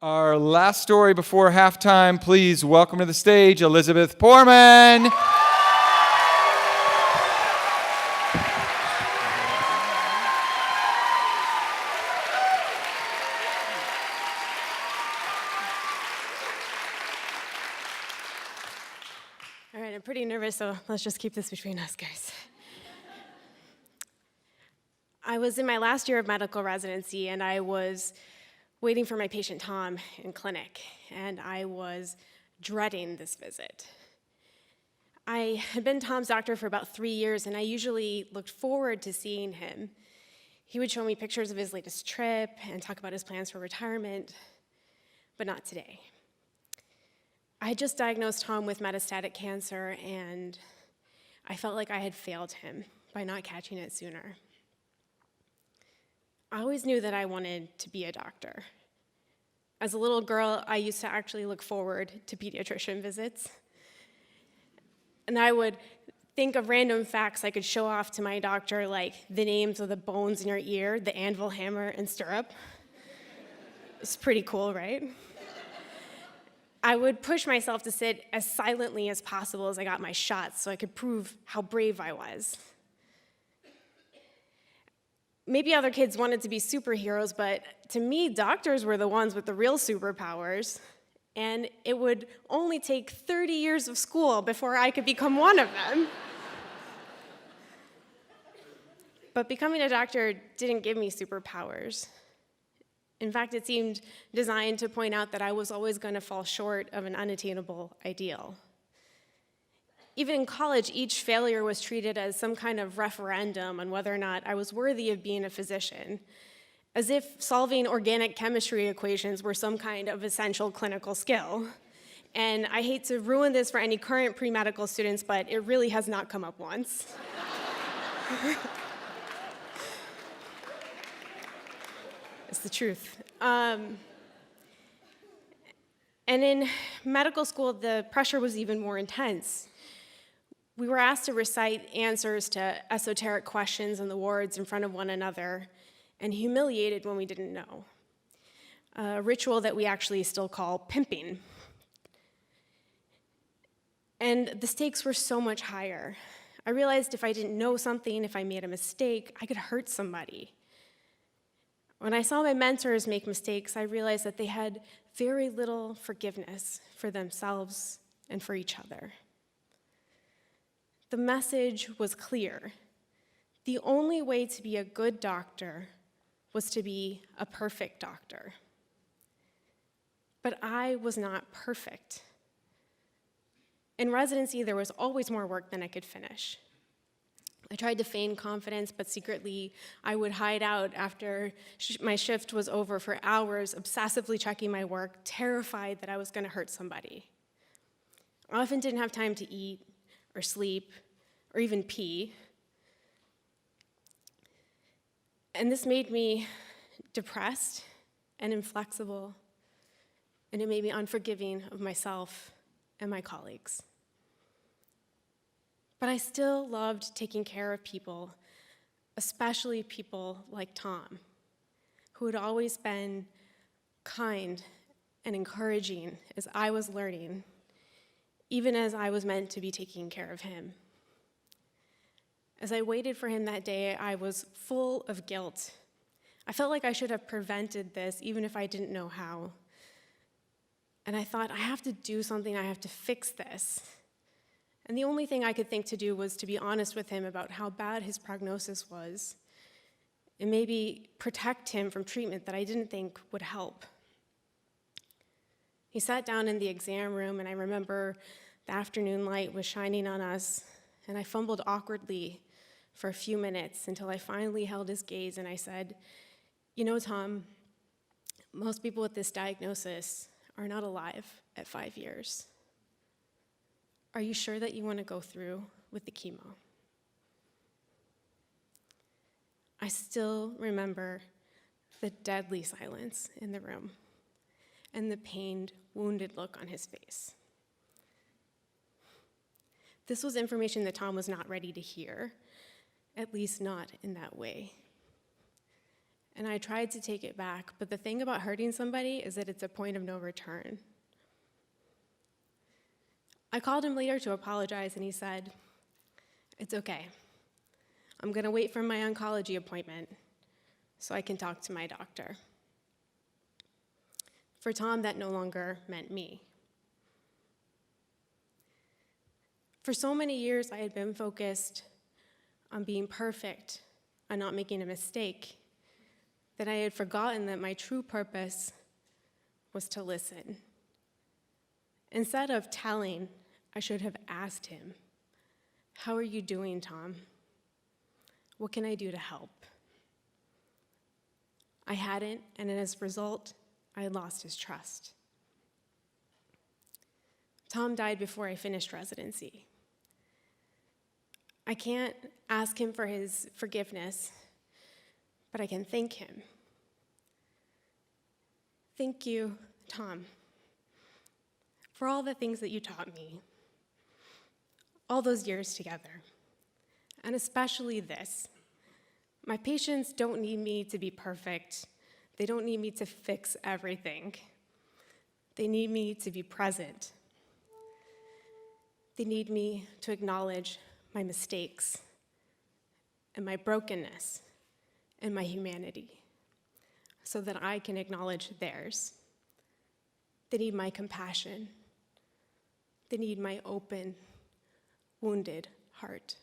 Our last story before halftime, please welcome to the stage Elisabeth Poorman. All right, I'm pretty nervous, so let's just keep this between us, guys. I was in my last year of medical residency, and I was waiting for my patient Tom in clinic, and I was dreading this visit. I had been Tom's doctor for about 3 years, and I usually looked forward to seeing him. He would show me pictures of his latest trip and talk about his plans for retirement, but not today. I had just diagnosed Tom with metastatic cancer, and I felt like I had failed him by not catching it sooner. I always knew that I wanted to be a doctor. As a little girl, I used to actually look forward to pediatrician visits. And I would think of random facts I could show off to my doctor, like the names of the bones in your ear, the anvil, hammer, and stirrup. It's pretty cool, right? I would push myself to sit as silently as possible as I got my shots so I could prove how brave I was. Maybe other kids wanted to be superheroes, but to me, doctors were the ones with the real superpowers, and it would only take 30 years of school before I could become one of them. But becoming a doctor didn't give me superpowers. In fact, it seemed designed to point out that I was always going to fall short of an unattainable ideal. Even in college, each failure was treated as some kind of referendum on whether or not I was worthy of being a physician, as if solving organic chemistry equations were some kind of essential clinical skill. And I hate to ruin this for any current pre-medical students, but it really has not come up once. It's the truth. And in medical school, the pressure was even more intense. We were asked to recite answers to esoteric questions in the wards in front of one another, and humiliated when we didn't know. A ritual that we actually still call pimping. And the stakes were so much higher. I realized if I didn't know something, if I made a mistake, I could hurt somebody. When I saw my mentors make mistakes, I realized that they had very little forgiveness for themselves and for each other. The message was clear. The only way to be a good doctor was to be a perfect doctor. But I was not perfect. In residency, there was always more work than I could finish. I tried to feign confidence, but secretly I would hide out after my shift was over for hours, obsessively checking my work, terrified that I was going to hurt somebody. I often didn't have time to eat or sleep or even pee. And this made me depressed and inflexible, and it made me unforgiving of myself and my colleagues. But I still loved taking care of people, especially people like Tom, who had always been kind and encouraging as I was learning, even as I was meant to be taking care of him. As I waited for him that day, I was full of guilt. I felt like I should have prevented this, even if I didn't know how. And I thought, I have to do something, I have to fix this. And the only thing I could think to do was to be honest with him about how bad his prognosis was, and maybe protect him from treatment that I didn't think would help. He sat down in the exam room, and I remember the afternoon light was shining on us, and I fumbled awkwardly for a few minutes until I finally held his gaze and I said, "You know, Tom, most people with this diagnosis are not alive at 5 years. Are you sure that you want to go through with the chemo?" I still remember the deadly silence in the room and the pained, wounded look on his face. This was information that Tom was not ready to hear, at least not in that way. And I tried to take it back, but the thing about hurting somebody is that it's a point of no return. I called him later to apologize, and he said, "It's okay. I'm going to wait for my oncology appointment so I can talk to my doctor." For Tom, that no longer meant me. For so many years, I had been focused on being perfect, on not making a mistake, that I had forgotten that my true purpose was to listen. Instead of telling, I should have asked him, "How are you doing, Tom? What can I do to help?" I hadn't, and as a result, I had lost his trust. Tom died before I finished residency. I can't ask him for his forgiveness, but I can thank him. Thank you, Tom, for all the things that you taught me, all those years together, and especially this. My patients don't need me to be perfect. They don't need me to fix everything. They need me to be present. They need me to acknowledge my mistakes and my brokenness and my humanity so that I can acknowledge theirs. They need my compassion. They need my open, wounded heart.